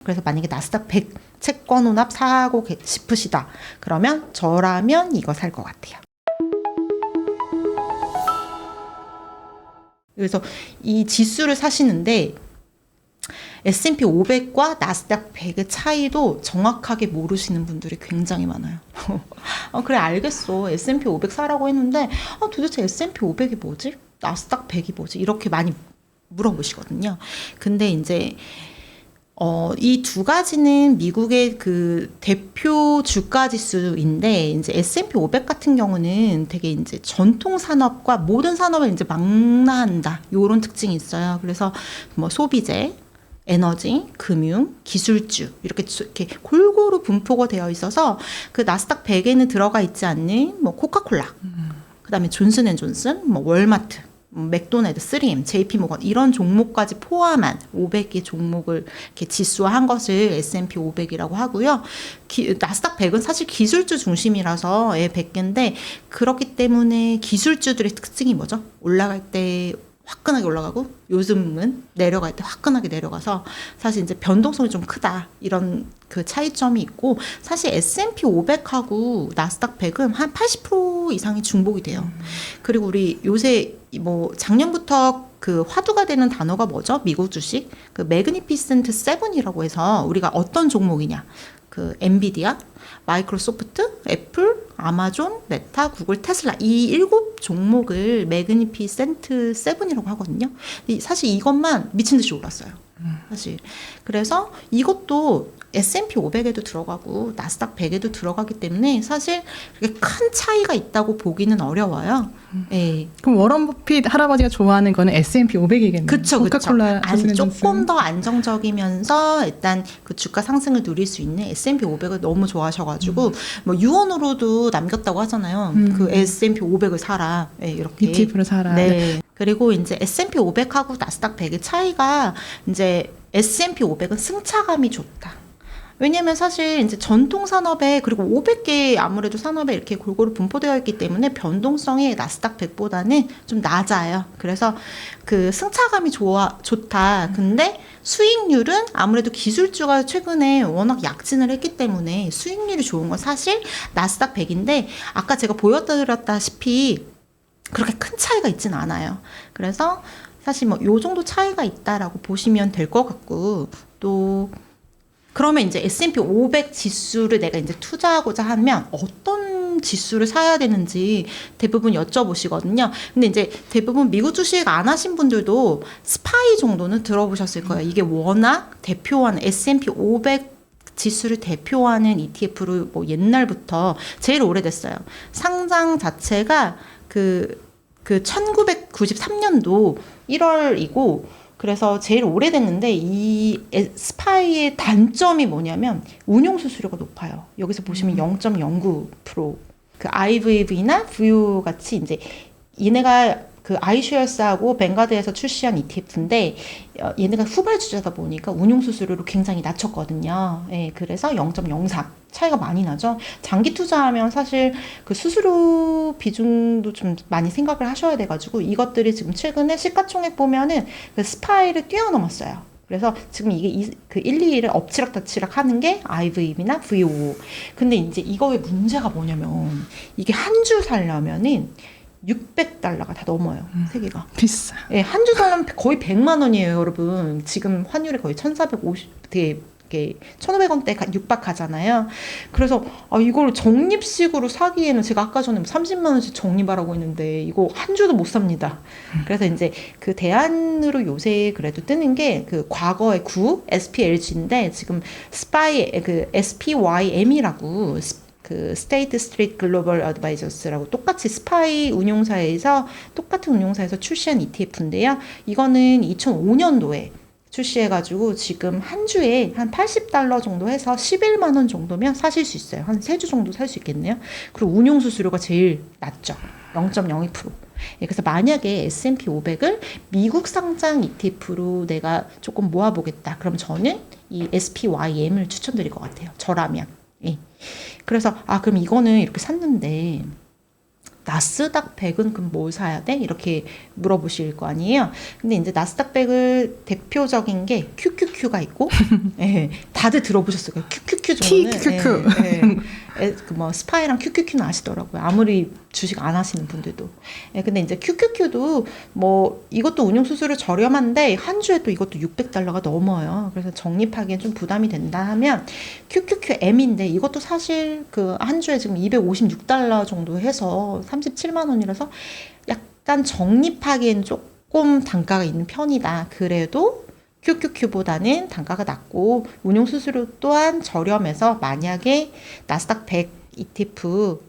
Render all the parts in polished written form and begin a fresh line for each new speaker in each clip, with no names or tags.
그래서 만약에 나스닥 100 채권 혼합 사고 싶으시다. 그러면 저라면 이거 살 것 같아요. 그래서 이 지수를 사시는데 S&P 500과 나스닥 100의 차이도 정확하게 모르시는 분들이 굉장히 많아요. 그래 알겠어. S&P 500 사라고 했는데 도대체 S&P 500이 뭐지? 나스닥 100이 뭐지? 이렇게 많이 물어보시거든요. 근데 이제 이 두 가지는 미국의 그 대표 주가 지수인데, 이제 S&P 500 같은 경우는 되게 이제 전통 산업과 모든 산업을 이제 망라한다. 요런 특징이 있어요. 그래서 뭐 소비재, 에너지, 금융, 기술주 이렇게 골고루 분포가 되어 있어서 그 나스닥 100에는 들어가 있지 않는 뭐 코카콜라, 그다음에 존슨앤존슨, 뭐 월마트, 맥도날드, 3M, JP모건 이런 종목까지 포함한 500개 종목을 이렇게 지수화한 것을 S&P 500이라고 하고요. 나스닥 100은 사실 기술주 중심이라서 100개인데 그렇기 때문에 기술주들의 특징이 뭐죠? 올라갈 때 화끈하게 올라가고 요즘은 내려갈 때 화끈하게 내려가서 사실 이제 변동성이 좀 크다 이런 그 차이점이 있고, 사실 S&P 500하고 나스닥 100은 한 80% 이상이 중복이 돼요. 그리고 우리 요새 뭐 작년부터 그 화두가 되는 단어가 뭐죠? 미국 주식 그 매그니피센트 7이라고 해서 우리가 어떤 종목이냐, 그 엔비디아, 마이크로소프트, 애플, 아마존, 메타, 구글, 테슬라 이 7종목을 매그니피센트 7이라고 하거든요. 사실 이것만 미친 듯이 올랐어요. 사실. 그래서 이것도 S&P 500에도 들어가고 나스닥 100에도 들어가기 때문에 사실 그렇게 큰 차이가 있다고 보기는 어려워요. 네.
그럼 워런 버핏 할아버지가 좋아하는 거는 S&P 500이겠네요.
그쵸.
코카콜라
조금 더 안정적이면서 일단 그 주가 상승을 누릴 수 있는 S&P 500을 너무 좋아하셔가지고 뭐 유언으로도 남겼다고 하잖아요. 그 S&P 500을 사라. 네, 이렇게.
ETF를 사라.
네. 그리고 이제 S&P 500하고 나스닥 100의 차이가 이제 S&P 500은 승차감이 좋다. 왜냐면 사실 이제 전통 산업에 그리고 500개 아무래도 산업에 이렇게 골고루 분포되어 있기 때문에 변동성이 나스닥 100보다는 좀 낮아요. 그래서 그 승차감이 좋다. 근데 수익률은 아무래도 기술주가 최근에 워낙 약진을 했기 때문에 수익률이 좋은 건 사실 나스닥 100인데 아까 제가 보여드렸다시피 그렇게 큰 차이가 있진 않아요. 그래서 사실 뭐 요 정도 차이가 있다라고 보시면 될 것 같고, 또 그러면 이제 S&P 500 지수를 내가 이제 투자하고자 하면 어떤 지수를 사야 되는지 대부분 여쭤보시거든요. 근데 이제 대부분 미국 주식 안 하신 분들도 스파이 정도는 들어보셨을 거예요. 이게 워낙 대표하는 S&P 500 지수를 대표하는 ETF로 뭐 옛날부터 제일 오래됐어요. 상장 자체가 그 1993년도 1월이고 그래서 제일 오래됐는데 이 스파이의 단점이 뭐냐면 운용 수수료가 높아요. 여기서 보시면 0.09%. 그 IVV나 VO 같이 이제 얘네가 그 아이쉐어스하고 뱅가드에서 출시한 ETF인데 얘네가 후발주자다 보니까 운용 수수료를 굉장히 낮췄거든요. 예, 그래서 0.03 차이가 많이 나죠. 장기 투자하면 사실 그 수수료 비중도 좀 많이 생각을 하셔야 돼가지고 이것들이 지금 최근에 시가총액 보면은 그 스파이를 뛰어넘었어요. 그래서 지금 이게 그 1, 2위를 엎치락뒤치락 하는 게 IVB나 VO. 근데 이제 이거의 문제가 뭐냐면 이게 한 주 살려면은 $600가 다 넘어요. 세 개가.
비싸.
예, 한 주 살려면 거의 100만 원이에요, 여러분. 지금 환율이 거의 1,450, 되게 1,500원대 육박하잖아요. 그래서 이걸 적립식으로 사기에는 제가 아까 전에 30만 원씩 적립하라고 했는데 이거 한 주도 못 삽니다. 그래서 이제 그 대안으로 요새 그래도 뜨는 게 그 과거의 SPLG인데 지금 그 SPYM이라고 그 스테이트 스트리트 글로벌 어드바이저스라고 똑같이 스파이 운용사에서 똑같은 운용사에서 출시한 ETF인데요. 이거는 2005년도에 출시해가지고 지금 한 주에 한 $80 정도 해서 11만 원 정도면 사실 수 있어요. 한 3주 정도 살 수 있겠네요. 그리고 운용 수수료가 제일 낮죠. 0.02%. 예, 그래서 만약에 S&P 500을 미국 상장 ETF로 내가 조금 모아보겠다. 그럼 저는 이 SPYM을 추천드릴 것 같아요. 저라면. 예. 그래서 그럼 이거는 이렇게 샀는데 나스닥 100은 그럼 뭘 사야 돼? 이렇게 물어보실 거 아니에요. 근데 이제 나스닥 100을 대표적인 게 QQQ가 있고, 예, 다들 들어보셨을 거예요. QQQ 정도는.
QQQ.
뭐 스파이랑 QQQ는 아시더라고요. 아무리 주식 안 하시는 분들도. 예, 근데 이제 QQQ도 뭐 이것도 운용 수수료 저렴한데 한 주에 또 이것도 $600가 넘어요. 그래서 적립하기엔 좀 부담이 된다 하면 QQQM인데 이것도 사실 그 한 주에 지금 $256 정도 해서 37만 원이라서 약간 적립하기엔 조금 단가가 있는 편이다. 그래도 QQQ보다는 단가가 낮고 운용 수수료 또한 저렴해서 만약에 나스닥 100 ETF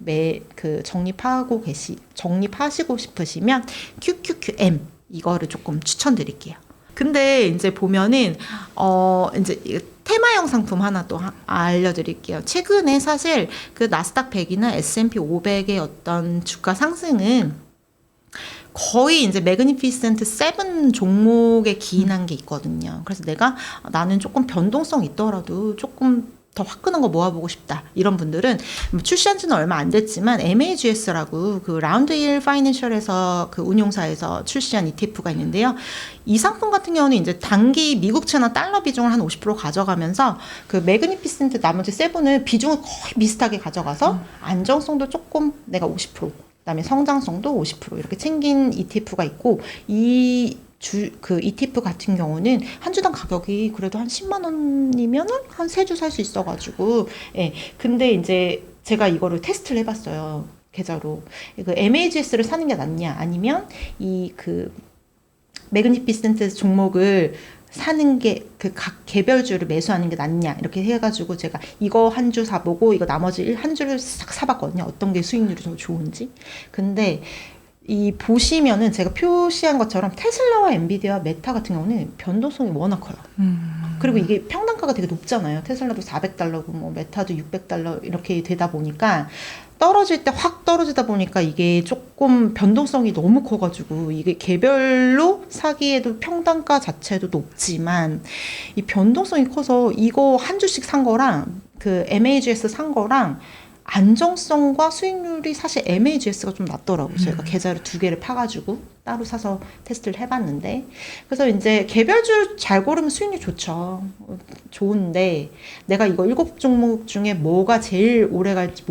적립하시고 싶으시면 QQQM 이거를 조금 추천드릴게요. 근데 이제 보면은 이제 테마형 상품 하나 또 알려드릴게요. 최근에 사실 그 나스닥 100이나 S&P 500의 어떤 주가 상승은 거의 이제 매그니피센트 7 종목에 기인한 게 있거든요. 그래서 나는 조금 변동성 있더라도 조금 더 화끈한 거 모아보고 싶다. 이런 분들은 출시한 지는 얼마 안 됐지만 MAGS라고 그 라운드 힐 파이낸셜에서 그 운용사에서 출시한 ETF가 있는데요. 이 상품 같은 경우는 이제 단기 미국채나 달러 비중을 한 50% 가져가면서 그 매그니피센트 나머지 7을 비중을 거의 비슷하게 가져가서 안정성도 조금 내가 50%, 그다음에 성장성도 50% 이렇게 챙긴 ETF가 있고 그 ETF 같은 경우는 한 주당 가격이 그래도 한 10만 원이면은 한 3주 살 수 있어가지고, 예. 근데 이제 제가 이거를 테스트를 해봤어요. 계좌로. 그 MAGS를 사는 게 낫냐, 아니면 그 매그니피센트 종목을 사는 게 그 각 개별주를 매수하는 게 낫냐 이렇게 해가지고 제가 이거 한 주 사보고 이거 나머지 한 주를 싹 사봤거든요. 어떤 게 수익률이 더 좋은지. 근데 이 보시면은 제가 표시한 것처럼 테슬라와 엔비디아, 메타 같은 경우는 변동성이 워낙 커요. 그리고 이게 평단가가 되게 높잖아요. 테슬라도 $400고 뭐 메타도 $600 이렇게 되다 보니까 떨어질 때 확 떨어지다 보니까 이게 조금 변동성이 너무 커가지고 이게 개별로 사기에도 평단가 자체도 높지만 이 변동성이 커서 이거 한 주씩 산 거랑 그 MAGS 산 거랑 안정성과 수익률이 사실 MAGS가 좀 낮더라고요. 제가 계좌를 2개를 파가지고 따로 사서 테스트를 해봤는데, 그래서 이제 개별주 잘 고르면 수익률 좋죠. 좋은데 내가 이거 7종목 중에 뭐가 제일 오래 갈지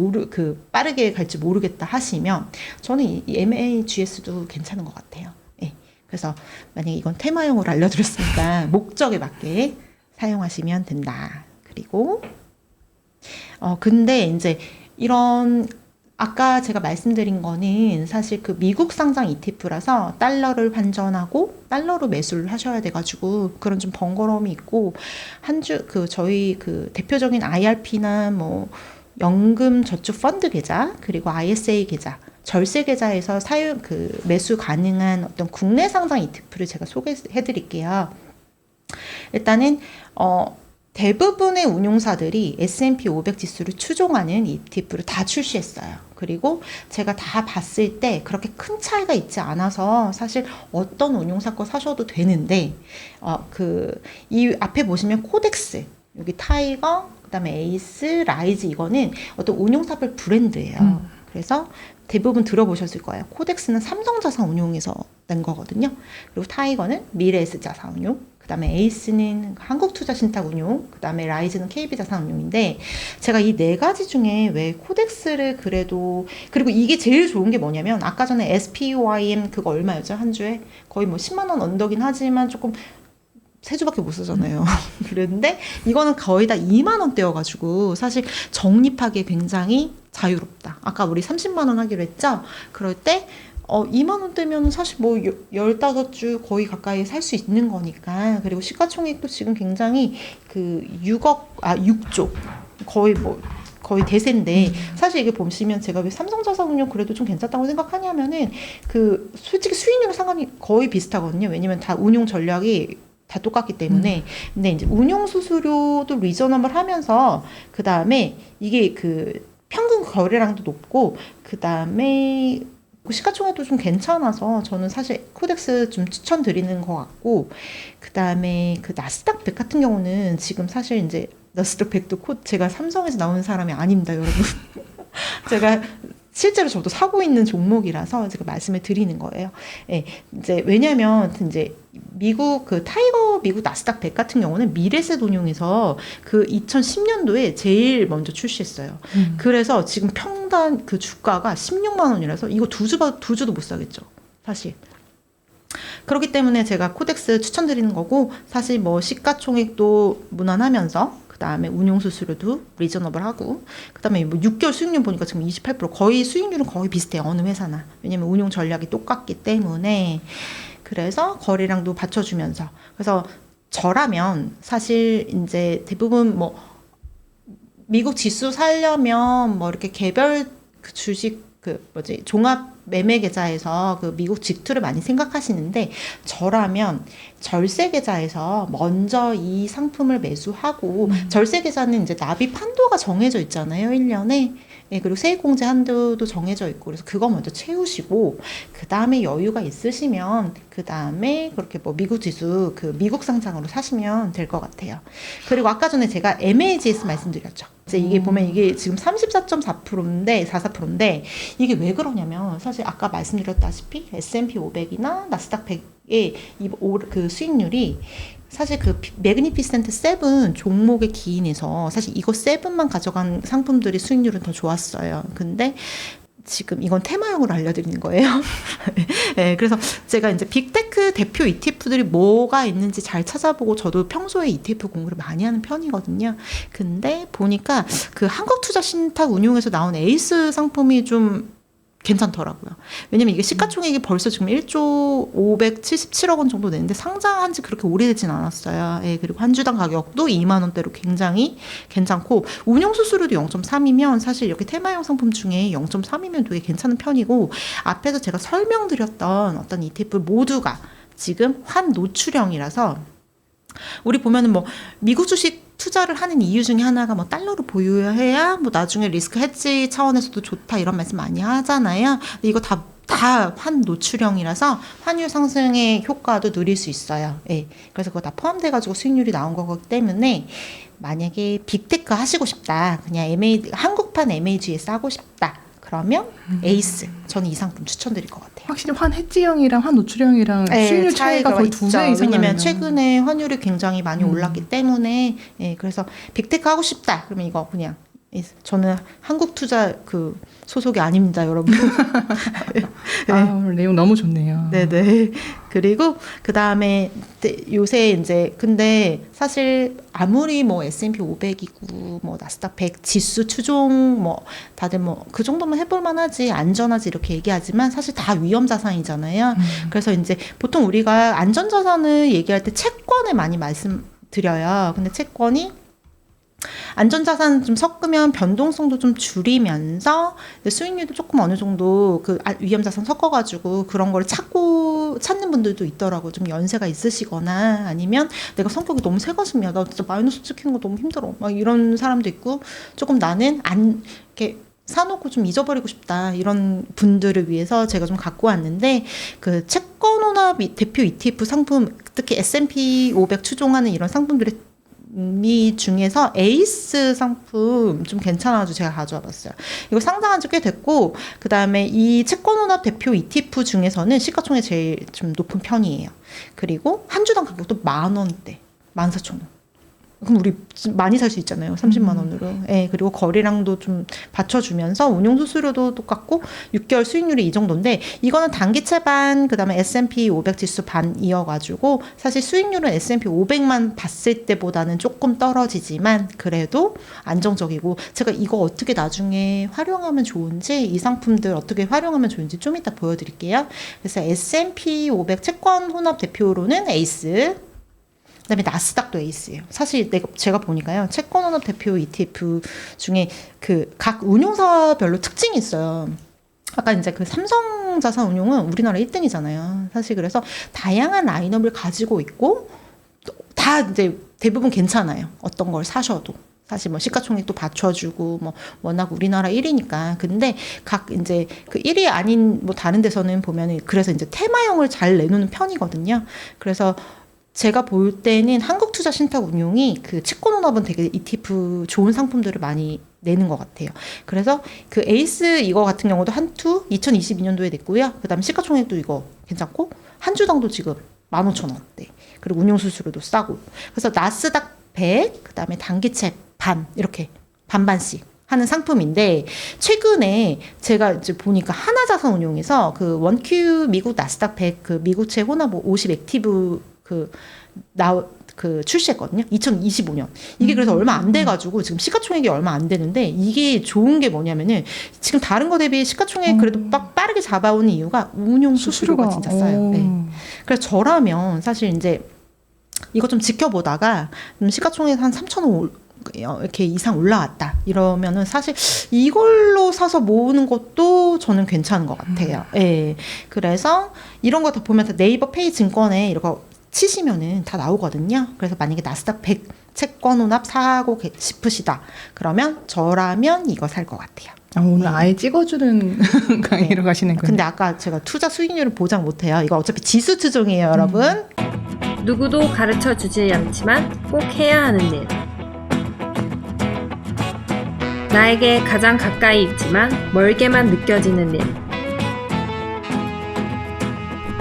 빠르게 갈지 모르겠다 하시면 저는 이 MAGS도 괜찮은 것 같아요. 예. 그래서 만약에 이건 테마용으로 알려드렸으니까 목적에 맞게 사용하시면 된다. 그리고 근데 이제 이런 아까 제가 말씀드린 거는 사실 그 미국 상장 ETF라서 달러를 환전하고 달러로 매수를 하셔야 돼가지고 그런 좀 번거로움이 있고 저희 그 대표적인 IRP나 뭐 연금 저축 펀드 계좌 그리고 ISA 계좌 절세 계좌에서 매수 가능한 어떤 국내 상장 ETF를 제가 소개해 드릴게요. 일단은 대부분의 운용사들이 S&P 500 지수를 추종하는 ETF를 다 출시했어요. 그리고 제가 다 봤을 때 그렇게 큰 차이가 있지 않아서 사실 어떤 운용사 거 사셔도 되는데, 이 앞에 보시면 코덱스, 여기 타이거, 그 다음에 에이스, 라이즈 이거는 어떤 운용사별 브랜드예요. 그래서 대부분 들어보셨을 거예요. 코덱스는 삼성자산운용에서 낸 거거든요. 그리고 타이거는 미래에셋자산운용, 그 다음에 에이스는 한국투자신탁운용, 그 다음에 라이즈는 KB자산운용인데, 제가 이 4가지 중에 왜 코덱스를 그리고 이게 제일 좋은 게 뭐냐면, 아까 전에 SPYM 그거 얼마였죠? 한 주에? 거의 뭐 10만 원 언더긴 하지만 조금 3주밖에 못 쓰잖아요. 그런데 이거는 거의 다 2만 원대여가지고 사실 적립하기에 굉장히 자유롭다. 아까 우리 30만 원 하기로 했죠? 그럴 때 2만 원대면 사실 뭐 15주 거의 가까이 살 수 있는 거니까. 그리고 시가총액도 지금 굉장히 6조 거의 대세인데, 사실 이게 보시면 제가 왜 삼성자산운용 그래도 좀 괜찮다고 생각하냐면은 솔직히 수익률은 상관이 거의 비슷하거든요. 왜냐면 다 운용 전략이 다 똑같기 때문에. 근데 이제 운용 수수료도 리저너블 하면서 그 다음에 이게 평균 거래량도 높고 그 다음에 시가총액도 좀 괜찮아서 저는 사실 코덱스 좀 추천드리는 것 같고, 그 다음에 나스닥 100 같은 경우는 지금 사실 이제 나스닥 100도 제가 삼성에서 나온 사람이 아닙니다, 여러분. 제가 실제로 저도 사고 있는 종목이라서 제가 말씀을 드리는 거예요. 예, 이제 왜냐하면 이제 미국 그 타이거 미국 나스닥 100 같은 경우는 미래세 운용에서 그 2010년도에 제일 먼저 출시했어요. 그래서 지금 평단 그 주가가 16만 원이라서 이거 두 주도 못 사겠죠. 사실. 그렇기 때문에 제가 코덱스 추천드리는 거고, 사실 뭐 시가총액도 무난하면서 그다음에 운용 수수료도 리저너블하고, 그다음에 뭐 6개월 수익률 보니까 지금 28%, 거의 수익률은 거의 비슷해요. 어느 회사나. 왜냐면 운용 전략이 똑같기 때문에. 그래서 거래량도 받쳐주면서. 그래서 저라면 사실 이제 대부분 뭐 미국 지수 살려면 뭐 이렇게 개별 그 주식 그 뭐지 종합 매매 계좌에서 그 미국 직투를 많이 생각하시는데, 저라면 절세 계좌에서 먼저 이 상품을 매수하고, 절세 계좌는 이제 납입 한도가 정해져 있잖아요, 1년에. 예, 그리고 세액공제 한도도 정해져 있고, 그래서 그거 먼저 채우시고, 그 다음에 여유가 있으시면, 그 다음에 그렇게 뭐 미국 지수, 그 미국 상장으로 사시면 될 것 같아요. 그리고 아까 전에 제가 MAGS 말씀드렸죠. 이제 이게 보면 이게 지금 34.4%인데, 44%인데, 이게 왜 그러냐면, 사실 아까 말씀드렸다시피 S&P 500이나 나스닥 100의 그 수익률이 사실 그 매그니피센트 7 종목의 기인에서 사실 이거 7만 가져간 상품들이 수익률은 더 좋았어요. 근데 지금 이건 테마용으로 알려드리는 거예요. 네, 그래서 제가 이제 빅테크 대표 ETF들이 뭐가 있는지 잘 찾아보고, 저도 평소에 ETF 공부를 많이 하는 편이거든요. 근데 보니까 그 한국투자신탁 운용에서 나온 에이스 상품이 좀 괜찮더라고요. 왜냐면 이게 시가총액이 벌써 지금 1조 577억 원 정도 되는데 상장한 지 그렇게 오래되진 않았어요. 예, 그리고 한 주당 가격도 2만 원대로 굉장히 괜찮고, 운용 수수료도 0.3이면 사실 이렇게 테마형 상품 중에 0.3이면 되게 괜찮은 편이고, 앞에서 제가 설명드렸던 어떤 ETF 모두가 지금 환 노출형이라서, 우리 보면은 뭐 미국 주식 투자를 하는 이유 중에 하나가 뭐 달러로 보유해야 뭐 나중에 리스크 해지 차원에서도 좋다 이런 말씀 많이 하잖아요. 근데 이거 다 환 노출형이라서 환율 상승의 효과도 누릴 수 있어요. 예. 그래서 그거 다 포함돼가지고 수익률이 나온 거기 때문에, 만약에 빅테크 하시고 싶다, 그냥 한국판 MAG에 하고 싶다, 그러면 에이스, 저는 이 상품 추천드릴 것 같아요.
확실히 환 해지형이랑 환 노출형이랑 수익률 차이가 거의 2배 이상 나네요.
왜냐면 최근에 환율이 굉장히 많이 올랐기 때문에. 예, 그래서 빅테크 하고 싶다 그러면 이거 그냥, 저는 한국 투자 그 소속이 아닙니다, 여러분.
네. 아, 오늘 내용 너무 좋네요.
네네. 그리고 그 다음에 요새 이제 근데 사실 아무리 뭐 S&P 500이고 뭐 나스닥 100 지수 추종 뭐 다들 뭐 그 정도면 해볼 만하지, 안전하지 이렇게 얘기하지만 사실 다 위험 자산이잖아요. 그래서 이제 보통 우리가 안전 자산을 얘기할 때 채권을 많이 말씀드려요. 근데 채권이 안전자산 좀 섞으면 변동성도 좀 줄이면서 수익률도 조금 어느 정도 그 위험자산 섞어가지고 그런 걸 찾는 분들도 있더라고. 좀 연세가 있으시거나 아니면 내가 성격이 너무 새가슴이야, 나 진짜 마이너스 찍히는 거 너무 힘들어, 막 이런 사람도 있고, 조금 나는 이렇게 사놓고 좀 잊어버리고 싶다, 이런 분들을 위해서 제가 좀 갖고 왔는데, 그 채권혼합 대표 ETF 상품, 특히 S&P 500 추종하는 이런 상품들의 중에서 에이스 상품 좀 괜찮아가지고 제가 가져와 봤어요. 이거 상장한 지 꽤 됐고, 그 다음에 이 채권혼합 대표 ETF 중에서는 시가총액 제일 좀 높은 편이에요. 그리고 한 주당 가격도 10,000원대, 14,000원. 그럼 우리 많이 살 수 있잖아요, 30만 원으로. 예, 그리고 거래량도 좀 받쳐주면서 운용 수수료도 똑같고 6개월 수익률이 이 정도인데, 이거는 단기채 반, 그다음에 S&P 500 지수 반이어가지고 사실 수익률은 S&P 500만 봤을 때보다는 조금 떨어지지만 그래도 안정적이고, 제가 이거 어떻게 나중에 활용하면 좋은지, 이 상품들 어떻게 활용하면 좋은지 좀 이따 보여드릴게요. 그래서 S&P 500 채권 혼합 대표로는 에이스, 그다음에 나스닥도 에이스예요. 사실 제가 보니까요, 채권혼합 대표 ETF 중에 그 각 운용사별로 특징이 있어요. 아까 이제 그 삼성자산운용은 우리나라 1등이잖아요. 사실 그래서 다양한 라인업을 가지고 있고 다 이제 대부분 괜찮아요. 어떤 걸 사셔도. 사실 뭐 시가총액도 받쳐주고 뭐 워낙 우리나라 1위니까. 근데 각 이제 그 1위 아닌 뭐 다른 데서는 보면은 그래서 이제 테마형을 잘 내놓는 편이거든요. 그래서 제가 볼 때는 한국투자신탁운용이 그 채권혼합은 되게 ETF 좋은 상품들을 많이 내는 것 같아요. 그래서 그 에이스 이거 같은 경우도 한투 2022년도에 냈고요. 그 다음에 시가총액도 이거 괜찮고 한 주당도 지금 15,000원대. 그리고 운용수수료도 싸고. 그래서 나스닥 100, 그 다음에 단기채 반 이렇게 반반씩 하는 상품인데 최근에 제가 이제 보니까 하나자산운용에서 그 원큐 미국 나스닥 100 그 미국채 혼합 50 액티브 그 출시했거든요. 2025년. 이게 그래서 얼마 안 돼가지고 지금 시가총액이 얼마 안 되는데 이게 좋은 게 뭐냐면은 지금 다른 거 대비 시가총액 그래도 빠르게 잡아오는 이유가 운용 수수료가 진짜 싸요. 네. 그래서 저라면 사실 이제 이거 좀 지켜보다가 시가총액 한 3,000원 이렇게 이상 올라왔다 이러면은 사실 이걸로 사서 모으는 것도 저는 괜찮은 것 같아요. 예. 그래서 이런 거 다 보면서 네이버 페이 증권에 이거 치시면은 다 나오거든요. 그래서 만약에 나스닥 100 채권 혼합 사고 싶으시다 그러면 저라면 이거 살 것 같아요.
오늘 아예 찍어주는 강의로 가시는 거예요.
근데 아까 제가 투자 수익률을 보장 못해요. 이거 어차피 지수 추종이에요, 여러분.
누구도 가르쳐 주지 않지만 꼭 해야 하는 일. 나에게 가장 가까이 있지만 멀게만 느껴지는 일.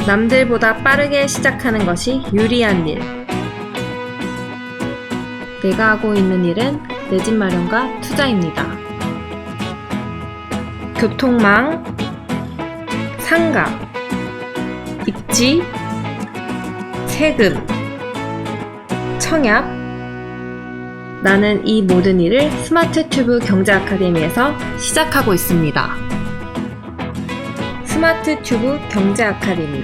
남들보다 빠르게 시작하는 것이 유리한 일. 내가 하고 있는 일은 내 집 마련과 투자입니다. 교통망, 상가, 입지, 세금, 청약. 나는 이 모든 일을 스마트 튜브 경제 아카데미에서 시작하고 있습니다. 스마트 튜브 경제 아카데미.